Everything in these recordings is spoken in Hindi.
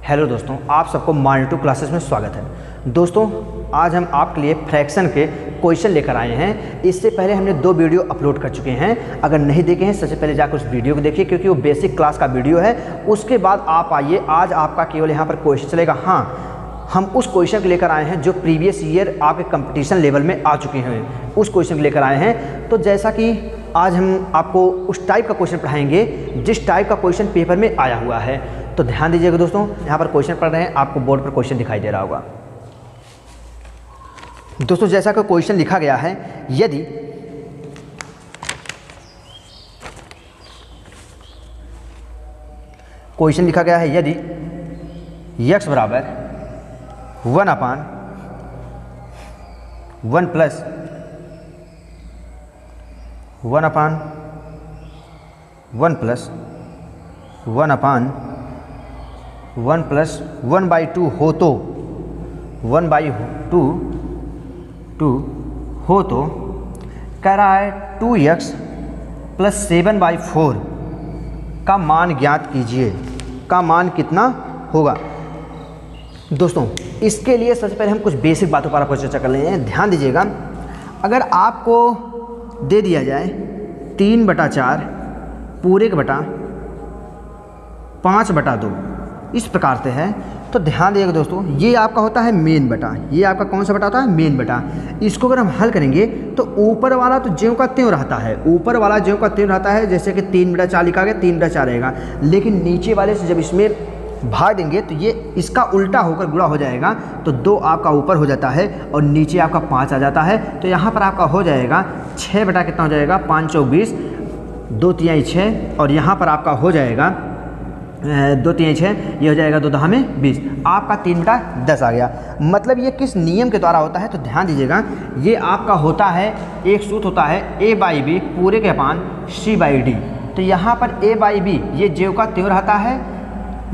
हेलो दोस्तों, आप सबको मॉनिटर क्लासेस में स्वागत है। दोस्तों, आज हम आपके लिए फ्रैक्शन के क्वेश्चन लेकर आए हैं। इससे पहले हमने 2 वीडियो अपलोड कर चुके हैं। अगर नहीं देखे हैं सबसे पहले जाकर उस वीडियो को देखिए, क्योंकि वो बेसिक क्लास का वीडियो है। उसके बाद आप आइए, आज आपका केवल यहाँ पर क्वेश्चन चलेगा। हाँ, हम उस क्वेश्चन को लेकर आए हैं जो प्रीवियस ईयर आपके कंपटीशन लेवल में आ चुके हैं, उस क्वेश्चन को लेकर आए हैं। तो जैसा कि आज हम आपको उस टाइप का क्वेश्चन पढ़ाएंगे जिस टाइप का क्वेश्चन पेपर में आया हुआ है। तो ध्यान दीजिएगा दोस्तों, यहाँ पर क्वेश्चन पढ़ रहे हैं, आपको बोर्ड पर क्वेश्चन दिखाई दे रहा होगा। दोस्तों, जैसा कि क्वेश्चन लिखा गया है, यदि क्वेश्चन लिखा गया है यदि x बराबर 1/1 प्लस 1 प्लस 1/2 हो तो 1/2 हो तो कह रहा है 2x प्लस 7/4 का मान ज्ञात कीजिए। का मान कितना होगा? दोस्तों, इसके लिए सबसे पहले हम कुछ बेसिक बातों पर आपको चर्चा कर लेते हैं। ध्यान दीजिएगा, अगर आपको दे दिया जाए 3/4 पूरे का बटा 5/2 इस प्रकार से है, तो ध्यान दीजिएगा दोस्तों, ये आपका होता है मेन बटा। ये आपका कौन सा बटा होता है? मेन बटा। इसको अगर हम हल करेंगे तो ऊपर वाला तो ज्यों का त्यों रहता है, ऊपर वाला ज्यों का त्यों रहता है। जैसे कि 3/4 लिखा गया, 3/4 रहेगा। लेकिन नीचे वाले से जब इसमें भाग देंगे तो ये इसका उल्टा होकर गुणा हो जाएगा, तो 2 आपका ऊपर हो जाता है और नीचे आपका 5 आ जाता है। तो यहाँ पर आपका हो जाएगा 6 बटा कितना हो जाएगा? 5 चौक 20, 2 तिहाई 6, और यहाँ पर आपका हो जाएगा 2 तिहाई 6, ये हो जाएगा 2 दहा में 20। आपका 3/10 आ गया। मतलब ये किस नियम के द्वारा होता है? तो ध्यान दीजिएगा, ये आपका होता है, एक सूत्र होता है a/b पूरे के अपान c/d। तो यहाँ पर a/b ये ज्यों का त्यों रहता है,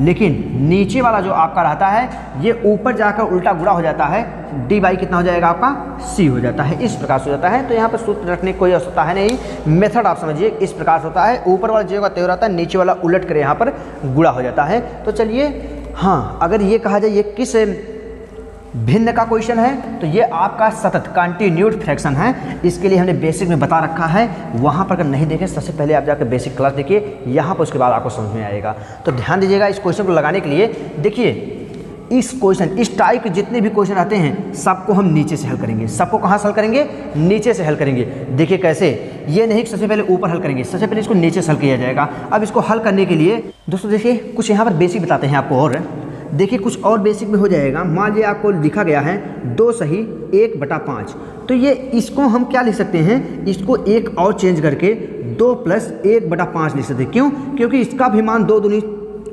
लेकिन नीचे वाला जो आपका रहता है ये ऊपर जाकर उल्टा गुणा हो जाता है। d/, कितना हो जाएगा आपका? c हो जाता है। इस प्रकार से हो जाता है। तो यहाँ पर सूत्र रखने की कोई आवश्यकता है नहीं, मेथड आप समझिए इस प्रकार से होता है। ऊपर वाला ज्यों का त्यों रहता है, नीचे वाला उलट कर यहाँ पर गुणा हो जाता है। तो चलिए, हाँ, अगर ये कहा जाए ये किस भिन्न का क्वेश्चन है, तो ये आपका सतत कंटिन्यूड फ्रैक्शन है। इसके लिए हमने बेसिक में बता रखा है, वहाँ पर अगर नहीं देखें सबसे पहले आप जाकर बेसिक क्लास देखिए, यहाँ पर उसके बाद आपको समझ में आएगा। तो ध्यान दीजिएगा, इस क्वेश्चन को लगाने के लिए देखिए, इस क्वेश्चन इस टाइप के जितने भी क्वेश्चन आते हैं सबको हम नीचे से हल करेंगे। सबको कहाँ से हल करेंगे? नीचे से हल करेंगे। देखिए कैसे, ये नहीं कि सबसे पहले ऊपर हल करेंगे, सबसे पहले इसको नीचे से हल किया जाएगा। अब इसको हल करने के लिए दोस्तों देखिए, कुछ यहाँ पर बेसिक बताते हैं आपको। और देखिए, कुछ और बेसिक में हो जाएगा। मान लीजिए आपको लिखा गया है 2 सही 1/5, तो ये इसको हम क्या लिख सकते हैं? इसको एक और चेंज करके 2 प्लस 1/5 लिख सकते हैं। क्यों? क्योंकि इसका भी मान 2 दूनी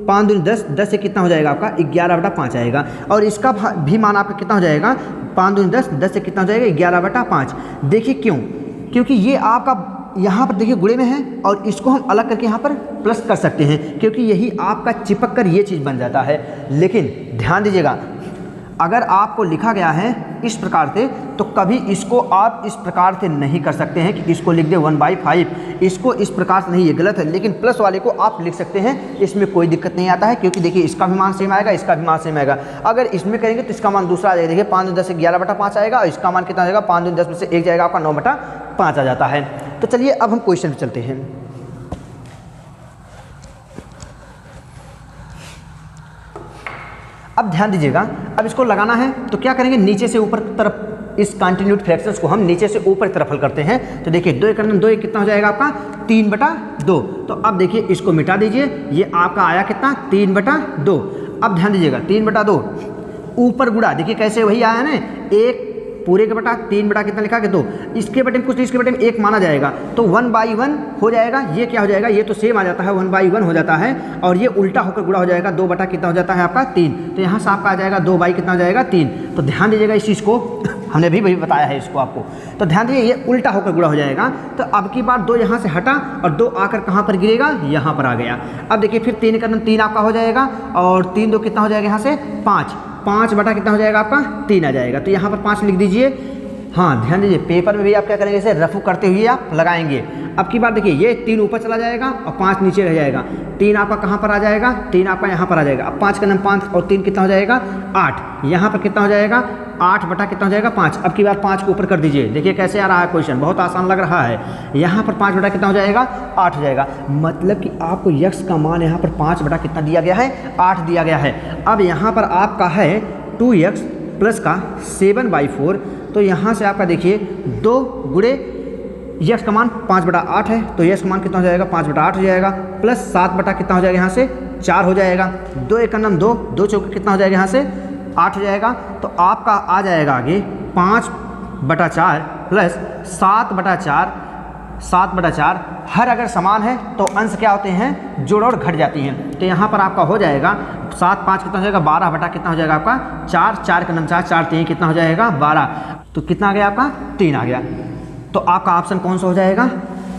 5 दूनी 10, 10 से कितना हो जाएगा आपका? 11/5 आएगा। और इसका भी मान आपका कितना हो जाएगा? 5 दूनी 10, 10 से कितना हो जाएगा? 11/5। देखिए क्यों? क्योंकि ये आपका यहाँ पर देखिए गुणे में है, और इसको हम अलग करके यहाँ पर प्लस कर सकते हैं, क्योंकि यही आपका चिपक कर ये चीज़ बन जाता है। लेकिन ध्यान दीजिएगा, अगर आपको लिखा गया है इस प्रकार से, तो कभी इसको आप इस प्रकार से नहीं कर सकते हैं कि इसको लिख दे 1/5, इसको इस प्रकार से नहीं, ये गलत है। लेकिन प्लस वाले को आप लिख सकते हैं, इसमें कोई दिक्कत नहीं आता है, क्योंकि देखिए इसका भी मान सेम आएगा, इसका भी मान सेम आएगा। अगर इसमें करेंगे तो इसका मान दूसरा आ जाएगा। देखिए 5 दूनी 10 से 11/5 आएगा, और इसका मान कितना आएगा? 5 दूनी 10 में से 1 जाएगा आपका 9/5 आ जाता है। तो चलिए अब हम क्वेश्चन पे चलते हैं। अब ध्यान दीजिएगा, अब इसको लगाना है तो क्या करेंगे? नीचे से ऊपर तरफ इस कंटिन्यूड फ्रैक्शंस को हम नीचे से ऊपर तरफ हल करते हैं। तो देखिए 2 × 2 कितना हो जाएगा आपका? 3/2। तो अब देखिए इसको मिटा दीजिए, ये आपका आया कितना? 3/2। अब ध्यान दीजिएगा, 3/2 ऊपर गुणा, देखिए कैसे वही आया ना, 1 पूरे के बटा 3 बटा कितना लिखा के 2, इसके बटे में कुछ, इसके बटे में 1 माना जाएगा, तो 1/1 हो जाएगा। ये क्या हो जाएगा? ये तो सेम आ जाता है, 1/1 हो जाता है, और ये उल्टा होकर गुणा हो जाएगा। 2 बटा कितना हो जाता है आपका? 3। तो यहाँ से आपका आ जाएगा 2/, कितना हो जाएगा? 3। तो ध्यान दीजिएगा, इस चीज़ को हमने अभी बताया है इसको आपको। तो ध्यान दीजिए, ये उल्टा होकर गुणा हो जाएगा। तो अब की बार 2 यहाँ से हटा, और 2 आकर कहाँ पर गिरेगा? यहाँ पर आ गया। अब देखिए फिर 3 × 3 आपका हो जाएगा, और 3 2 कितना हो जाएगा यहाँ से? 5। 5 बटा कितना हो जाएगा आपका? 3 आ जाएगा। तो यहाँ पर 5 लिख दीजिए। हाँ, ध्यान दीजिए, पेपर में भी आप क्या करेंगे? इसे रफू करते हुए आप लगाएंगे। अब की बार देखिए, ये 3 ऊपर चला जाएगा और 5 नीचे रह जाएगा। 3 आपका कहाँ पर आ जाएगा, 3 आपका यहाँ पर आ जाएगा। अब 5 का नाम 5 और 3 कितना हो जाएगा 8, यहाँ पर कितना हो जाएगा 8 बटा कितना हो जाएगा 5। अब की बार 5 को ऊपर कर दीजिए, देखिए कैसे आ रहा है क्वेश्चन, बहुत आसान लग रहा है। यहाँ पर 5 बटा कितना हो जाएगा 8 हो जाएगा, मतलब कि आपको यक्स का मान यहाँ पर 5 बटा कितना दिया गया है 8 दिया गया है। अब यहाँ पर आपका है 2x प्लस का 7/4, तो यहाँ से आपका देखिए 2 गुणे यक्स का मान 5 बटा 8 है, तो यक्स का मान कितना हो जाएगा 5 बटा 8 हो जाएगा, प्लस 7 बटा कितना हो जाएगा यहाँ से 4 हो जाएगा। 2 एक का नाम 2, 2 चौके कितना हो जाएगा यहाँ से 8 हो जाएगा, तो आपका आ जाएगा आगे 5 बटा 4 प्लस 7 बटा 4, 7 बटा 4। हर अगर समान है तो अंश क्या होते हैं जोड़ और घट जाती हैं, तो यहाँ पर आपका हो जाएगा 7 5 कितना हो जाएगा 12 बटा कितना हो जाएगा आपका 4, 4 का नाम 4, 4 3 कितना हो जाएगा 12, तो कितना आ गया आपका 3 आ गया। तो आपका ऑप्शन कौन सा हो जाएगा,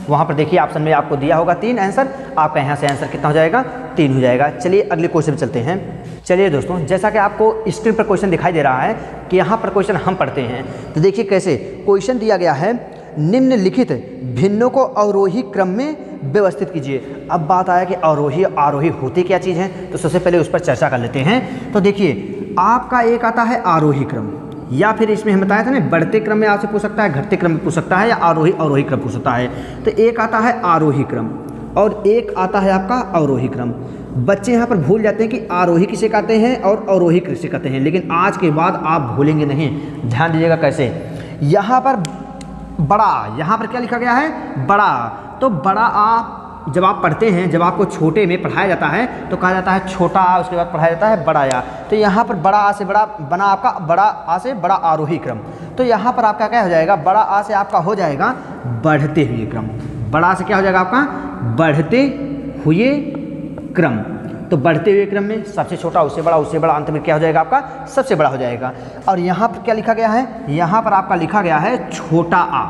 वहाँ पर देखिए ऑप्शन में आपको दिया होगा 3 आंसर, आपका यहाँ से आंसर कितना हो जाएगा 3 हो जाएगा। चलिए अगले क्वेश्चन में चलते हैं। चलिए दोस्तों, जैसा कि आपको स्क्रीन पर क्वेश्चन दिखाई दे रहा है कि यहाँ पर क्वेश्चन हम पढ़ते हैं, तो देखिए कैसे क्वेश्चन दिया गया है, निम्नलिखित भिन्नों को अवरोही क्रम में व्यवस्थित कीजिए। अब बात आया कि अवरोही आरोही होती क्या चीज़ है, तो सबसे पहले उस पर चर्चा कर लेते हैं। तो देखिए आपका एक आता है आरोही क्रम, या फिर इसमें हम बताया था ना बढ़ते क्रम में आपसे पूछ सकता है, घटते क्रम में पूछ सकता है, या आरोही अवरोही क्रम पूछ सकता है। तो एक आता है आरोही क्रम और एक आता है आपका अवरोही क्रम। बच्चे यहाँ पर भूल जाते हैं कि आरोही किसे कहते हैं और अवरोही किसे कहते हैं, लेकिन आज के बाद आप भूलेंगे नहीं, ध्यान दीजिएगा कैसे। यहाँ पर बड़ा, यहाँ पर क्या लिखा गया है बड़ा, तो बड़ा आप जब आप पढ़ते हैं, जब आपको छोटे में पढ़ाया जाता है तो कहा जाता है छोटा आ, उसके बाद पढ़ाया जाता है बड़ा या। तो यहाँ पर बड़ा आ से बड़ा बना आपका बड़ा आ से बड़ा आरोही क्रम, तो यहाँ पर आपका क्या हो जाएगा बड़ा आ से आपका हो जाएगा बढ़ते हुए क्रम। बड़ा से क्या हो जाएगा आपका बढ़ते हुए क्रम, तो बढ़ते हुए क्रम में सबसे छोटा उससे बड़ा अंत में क्या हो जाएगा आपका सबसे बड़ा हो जाएगा। और यहाँ पर क्या लिखा गया है, यहाँ पर आपका लिखा गया है छोटा आ,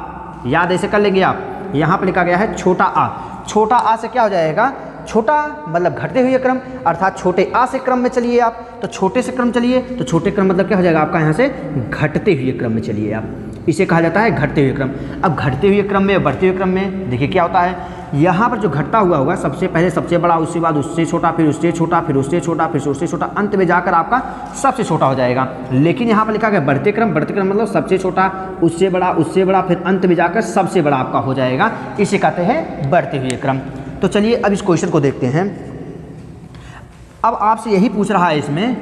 याद ऐसे कर लेंगे आप, यहाँ पर लिखा गया है छोटा आ। छोटा आ से क्या हो जाएगा छोटा मतलब घटते हुए क्रम, अर्थात छोटे आ से क्रम में चलिए आप, तो छोटे से क्रम चलिए, तो छोटे क्रम मतलब क्या हो जाएगा आपका यहाँ से घटते हुए क्रम में चलिए आप, इसे कहा जाता है घटते हुए क्रम। अब घटते हुए क्रम में बढ़ते हुए क्रम में देखिए क्या होता है, यहाँ पर जो घटता हुआ होगा सबसे पहले सबसे बड़ा, उसके बाद उससे छोटा, फिर उससे छोटा, फिर उससे छोटा, फिर उससे छोटा, अंत में जाकर आपका सबसे छोटा हो जाएगा। लेकिन यहाँ पर लिखा गया बढ़ते क्रम, बढ़ते क्रम मतलब सबसे छोटा, उससे बड़ा, फिर अंत में जाकर सबसे बड़ा आपका हो जाएगा, इसे कहते हैं बढ़ते हुए क्रम। तो चलिए अब इस क्वेश्चन को देखते हैं। अब आपसे यही पूछ रहा है इसमें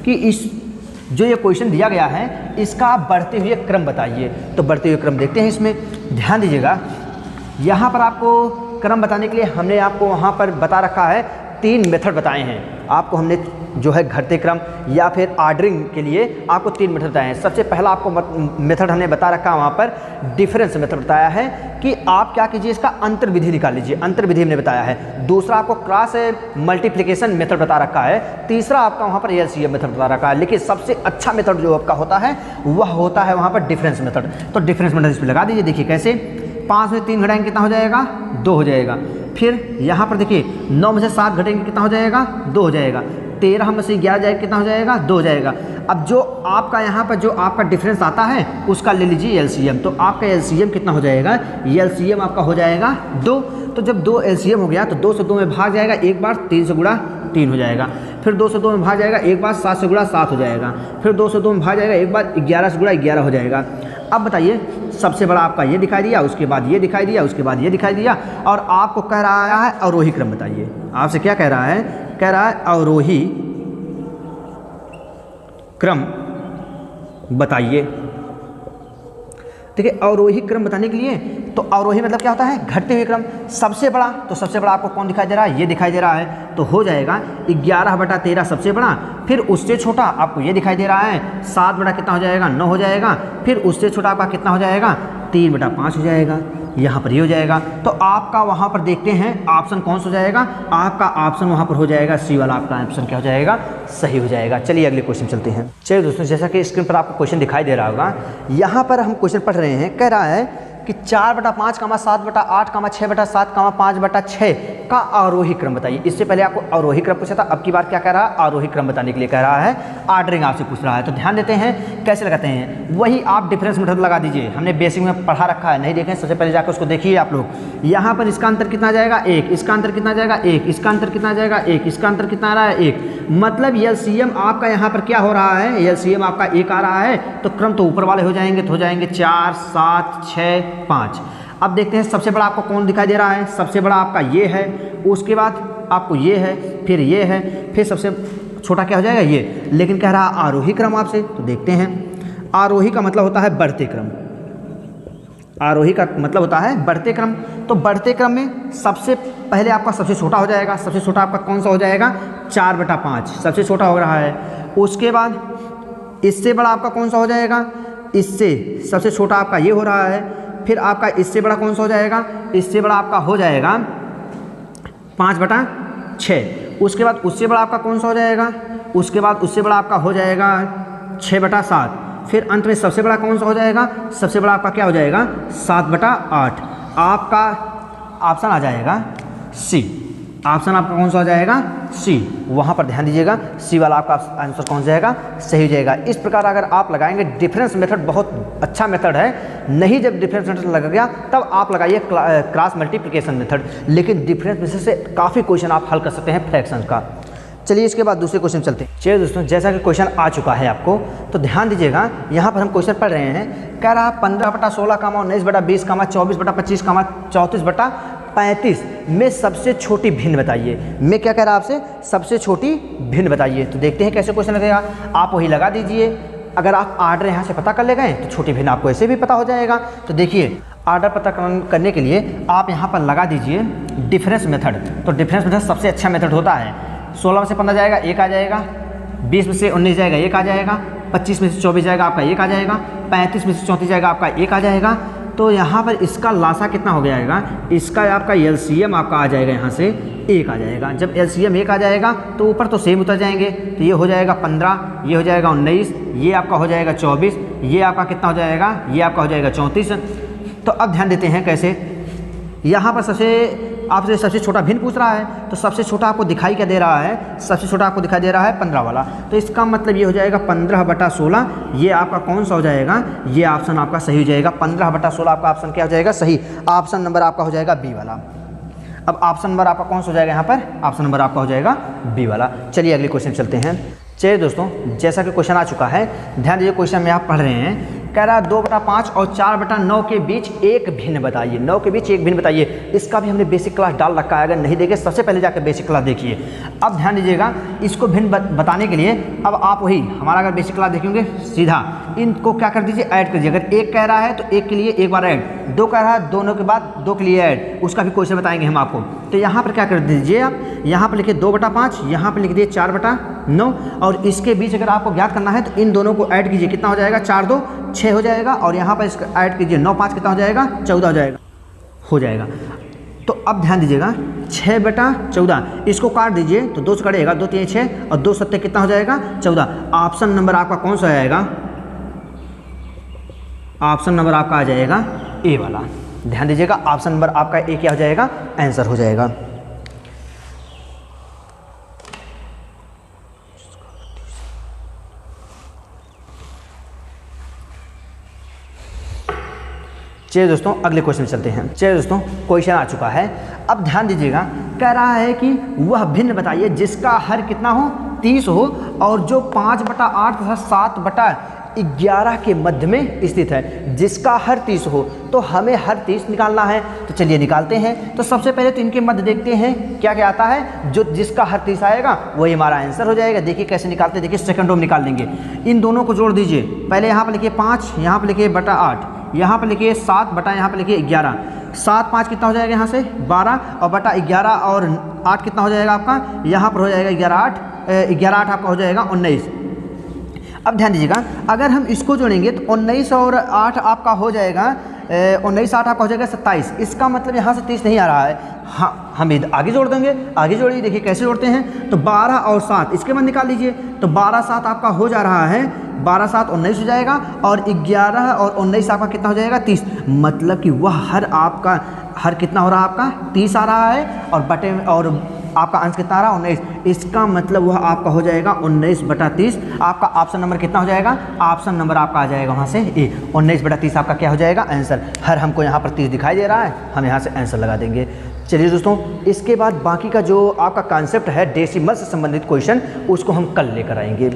कि इस जो ये क्वेश्चन दिया गया है इसका आप बढ़ते हुए क्रम बताइए। तो बढ़ते हुए क्रम देखते हैं, इसमें ध्यान दीजिएगा। यहाँ पर आपको क्रम बताने के लिए हमने आपको वहाँ पर बता रखा है 3 मेथड बताए हैं आपको, हमने जो है घटते क्रम या फिर ऑर्डरिंग के लिए आपको 3 मेथड बताए हैं। सबसे पहला आपको मेथड हमने बता रखा है वहाँ पर डिफरेंस मेथड बताया है कि आप क्या कीजिए इसका अंतर विधि निकाल लीजिए, अंतर विधि हमने बताया है। दूसरा आपको क्रॉस मल्टीप्लिकेशन मेथड बता रखा है। तीसरा आपका वहाँ पर एलसीएम मेथड बता रखा है। लेकिन सबसे अच्छा मेथड जो आपका होता है वह होता है वहाँ पर डिफरेंस मेथड। तो डिफरेंस मेथड इस पर लगा दीजिए, देखिए कैसे 5 में 3 घटाएंगे कितना हो जाएगा 2 हो जाएगा। फिर यहाँ पर देखिए 9 में से 7 घटेंगे कितना हो जाएगा 2 हो जाएगा। 13 में से 11 जाएगा कितना हो जाएगा 2 हो जाएगा। अब जो आपका यहाँ पर जो आपका डिफरेंस आता है उसका ले लीजिए एलसीएम, तो आपका एलसीएम कितना हो जाएगा, एलसीएम आपका हो जाएगा 2। तो जब 2 एलसीएम हो गया तो 2 से 2 में भाग जाएगा एक बार, 3 से गुणा 3 हो जाएगा। फिर 2 से 2 में भाग जाएगा एक बार, 7 से गुणा 7 हो जाएगा। फिर 2 से 2 में भाग जाएगा एक बार, 11 से गुणा 11 हो जाएगा। अब बताइए सबसे बड़ा आपका ये दिखाई दिया, उसके बाद ये दिखाई दिया, उसके बाद ये दिखाई दिया, और आपको कह रहा है अवरोही क्रम बताइए। आपसे क्या कह रहा है, कह रहा है अवरोही क्रम बताइए। देखिए अवरोही क्रम बताने के लिए तो अवरोही मतलब क्या होता है घटते हुए क्रम। सबसे बड़ा, तो सबसे बड़ा आपको कौन दिखाई दे रहा है, ये दिखाई दे रहा है, तो हो जाएगा 11/13 सबसे बड़ा। फिर उससे छोटा आपको ये दिखाई दे रहा है 7 बटा कितना हो जाएगा 9 हो जाएगा। फिर उससे छोटा आपका कितना हो जाएगा 3/5 हो जाएगा, यहाँ पर ये हो जाएगा। तो आपका वहाँ पर देखते हैं ऑप्शन कौन सा हो जाएगा, आपका ऑप्शन वहाँ पर हो जाएगा सी वाला, आपका ऑप्शन क्या हो जाएगा सही हो जाएगा। चलिए अगले क्वेश्चन चलते हैं। चलिए दोस्तों, जैसा कि स्क्रीन पर आपको क्वेश्चन दिखाई दे रहा होगा, यहाँ पर हम क्वेश्चन पढ़ रहे हैं, कह रहा है कि 4/5, 7/8, 6/7, 5/6 का आरोही क्रम बताइए। इससे पहले आपको अवरोही क्रम पूछा था, अब की बार क्या कह रहा है, आरोही क्रम बताने के लिए कह रहा है, ऑर्डरिंग आपसे पूछ रहा है। तो ध्यान देते हैं कैसे लगाते हैं, वही आप डिफरेंस मेथड लगा दीजिए। हमने बेसिक में पढ़ा रखा है, नहीं देखें सबसे पहले जाकर उसको देखिए आप लोग। यहाँ पर इसका अंतर कितना जाएगा 1, इसका अंतर कितना जाएगा 1, इसका अंतर कितना जाएगा 1, इसका अंतर कितना आ रहा है 1। मतलब एलसीएम आपका यहाँ पर क्या हो रहा है, एलसीएम आपका 1 आ रहा है, तो क्रम तो ऊपर वाले हो जाएंगे, तो हो जाएंगे 4, 7, 6, 5। अब देखते हैं सबसे बड़ा आपको कौन दिखाई दे रहा है, सबसे बड़ा आपका ये है, उसके बाद आपको ये है, फिर ये है, फिर सबसे छोटा क्या हो जाएगा ये। लेकिन कह रहा आरोही क्रम आपसे, तो देखते हैं। आरोही का मतलब होता है बढ़ते क्रम, आरोही का मतलब होता है बढ़ते क्रम। तो बढ़ते क्रम में सबसे पहले आपका सबसे छोटा हो जाएगा, सबसे छोटा आपका कौन सा हो जाएगा 4/5, सबसे छोटा हो रहा है। उसके बाद इससे बड़ा आपका कौन सा हो जाएगा, इससे सबसे छोटा आपका ये हो रहा है। फिर आपका इससे बड़ा कौन सा हो जाएगा, इससे बड़ा आपका हो जाएगा 5/6। उसके बाद उससे बड़ा आपका कौन सा हो जाएगा, उसके बाद उससे बड़ा आपका हो जाएगा 6/7। फिर अंत में सबसे बड़ा कौन सा हो जाएगा, सबसे बड़ा आपका क्या हो जाएगा 7/8। आपका ऑप्शन आ जाएगा सी, ऑप्शन आपका कौन सा हो जाएगा सी। वहाँ पर ध्यान दीजिएगा, सी वाला आपका आंसर कौन सा जाएगा, सही हो जाएगा। इस प्रकार अगर आप लगाएंगे, डिफरेंस मेथड बहुत अच्छा मेथड है। नहीं जब डिफरेंस मेथड लग गया तब आप लगाइए क्रॉस मल्टीप्लिकेशन मेथड, लेकिन डिफरेंस मेथड से काफ़ी क्वेश्चन आप हल कर सकते हैं फ्रैक्शन का। चलिए इसके बाद दूसरे क्वेश्चन चलते हैं। चलिए दोस्तों, जैसा कि क्वेश्चन आ चुका है आपको, तो ध्यान दीजिएगा। यहाँ पर हम क्वेश्चन पढ़ रहे हैं, कह रहा 15/16, 19/20, 24/25, 34/35 में सबसे छोटी भिन्न बताइए। मैं क्या कह रहा आपसे, सबसे छोटी भिन्न बताइए। तो देखते हैं कैसे क्वेश्चन लगेगा, आप वही लगा दीजिए। अगर आप आर्डर यहाँ से पता कर ले गए तो छोटी भिन्न आपको ऐसे भी पता हो जाएगा। तो देखिए, आर्डर पता करने के लिए आप यहाँ पर लगा दीजिए डिफरेंस मेथड। तो डिफरेंस मेथड सबसे अच्छा मेथड होता है। 16 में से 15 जाएगा 1 आ जाएगा, 20 में से 19 जाएगा 1 आ जाएगा, 25 में से 24 जाएगा आपका 1 आ जाएगा, 35 में से 34 जाएगा आपका 1 आ जाएगा। तो यहाँ पर इसका लासा कितना हो जाएगा, इसका आपका एलसीएम आपका आ जाएगा यहाँ से 1 आ जाएगा। जब एलसीएम 1 आ जाएगा तो ऊपर तो सेम उतर जाएंगे, तो ये हो जाएगा 15, ये हो जाएगा 19, ये आपका हो जाएगा 24, ये आपका कितना हो जाएगा, ये आपका हो जाएगा 34। तो अब ध्यान देते हैं कैसे। यहाँ पर आपसे सबसे छोटा भिन्न पूछ रहा है, तो सबसे छोटा आपको दिखाई क्या दे रहा है, सबसे छोटा आपको दिखाई दे रहा है 15 वाला। तो इसका मतलब ये हो जाएगा 15/16। ये आपका कौन सा हो जाएगा, ये ऑप्शन आपका सही हो जाएगा। 15/16 आपका ऑप्शन क्या हो जाएगा, सही। ऑप्शन नंबर आपका हो जाएगा बी वाला। अब ऑप्शन नंबर आपका कौन सा हो जाएगा यहाँ पर, ऑप्शन नंबर आपका हो जाएगा बी वाला। चलिए अगले क्वेश्चन चलते हैं। चलिए दोस्तों, जैसा कि क्वेश्चन आ चुका है, ध्यान दीजिए क्वेश्चन में आप पढ़ रहे हैं। कह रहा 2/5 और 4/9 के बीच एक भिन्न बताइए। 9 के बीच एक भिन्न बताइए। इसका भी हमने बेसिक क्लास डाल रखा है, अगर नहीं देखे सबसे पहले जाकर बेसिक क्लास देखिए। अब ध्यान दीजिएगा, इसको भिन्न बताने के लिए अब आप वही हमारा अगर बेसिक क्लास देखेंगे, सीधा इनको क्या कर दीजिए, ऐड कर दीजिए। अगर 1 कह रहा है तो 1 के लिए एक बार ऐड, 2 कह रहा है दोनों के बाद 2 के लिए ऐड, उसका भी क्वेश्चन बताएंगे हम आपको। तो यहाँ पर क्या कर दीजिए, आप यहाँ पर लिखिए 2/5, यहाँ पर लिख दिए 4/9, और इसके बीच अगर आपको ज्ञात करना है तो इन दोनों को ऐड कीजिए। कितना हो जाएगा, 4 2 6 हो जाएगा, और यहाँ पर इसका ऐड कीजिए 9 5 कितना हो जाएगा, 14 हो जाएगा। तो अब ध्यान दीजिएगा, 6/14 इसको काट दीजिए तो 2 से कटेगा, 2 3 6 और 2 7 कितना हो जाएगा, 14। ऑप्शन नंबर आपका कौन सा आएगा, ऑप्शन नंबर आपका आ जाएगा ए वाला। ध्यान दीजिएगा, ऑप्शन नंबर आपका ए क्या हो जाएगा, आंसर हो जाएगा। चलिए दोस्तों, अगले क्वेश्चन में चलते हैं। चलिए दोस्तों, क्वेश्चन आ चुका है। अब ध्यान दीजिएगा, कह रहा है कि वह भिन्न बताइए जिसका हर कितना हो, 30 हो, और जो 5/8 तथा 7/11 के मध्य में स्थित है। जिसका हर 30 हो, तो हमें हर 30 निकालना है। तो चलिए निकालते हैं। तो सबसे पहले तो इनके मध्य देखते हैं क्या क्या आता है। जो जिसका हर 30 आएगा वही हमारा आंसर हो जाएगा। देखिए कैसे निकालते हैं, देखिए सेकंडों में निकाल लेंगे। इन दोनों को जोड़ दीजिए। पहले यहाँ पर लिखिए 5, यहाँ पर लिखिए /8, यहाँ पर लिखिए 7 बटा यहाँ पर लिखिए 11। 7 5 कितना हो जाएगा यहाँ से 12, और बटा 11 और 8 कितना हो जाएगा आपका, यहाँ पर हो जाएगा 11 8 आपका हो जाएगा 19। अब ध्यान दीजिएगा, अगर हम इसको जोड़ेंगे तो 19 और 8 आपका हो जाएगा 19 60 आपका हो जाएगा 27। इसका मतलब यहाँ से 30 नहीं आ रहा है। हाँ, हम आगे जोड़ देंगे। आगे जोड़िए, देखिए कैसे जोड़ते हैं। तो 12 और 7 इसके बाद निकाल लीजिए। तो 12 7 आपका हो जा रहा है, 12 7 19 हो जाएगा, और 11 और 19 आपका कितना हो जाएगा 30। मतलब कि वह हर कितना हो रहा है आपका 30 आ रहा है, और बटे में और आपका अंश कितना आ रहा है 19। इसका मतलब वह आपका हो जाएगा 19/30। आपका ऑप्शन नंबर कितना हो जाएगा, ऑप्शन नंबर आपका आ जाएगा वहाँ से ए। 19/30 आपका क्या हो जाएगा आंसर। हर हमको यहाँ पर 30 दिखाई दे रहा है, हम यहाँ से आंसर लगा देंगे। चलिए दोस्तों, इसके बाद बाकी का जो आपका कॉन्सेप्ट है डेसिमल से संबंधित क्वेश्चन, उसको हम कल लेकर आएंगे।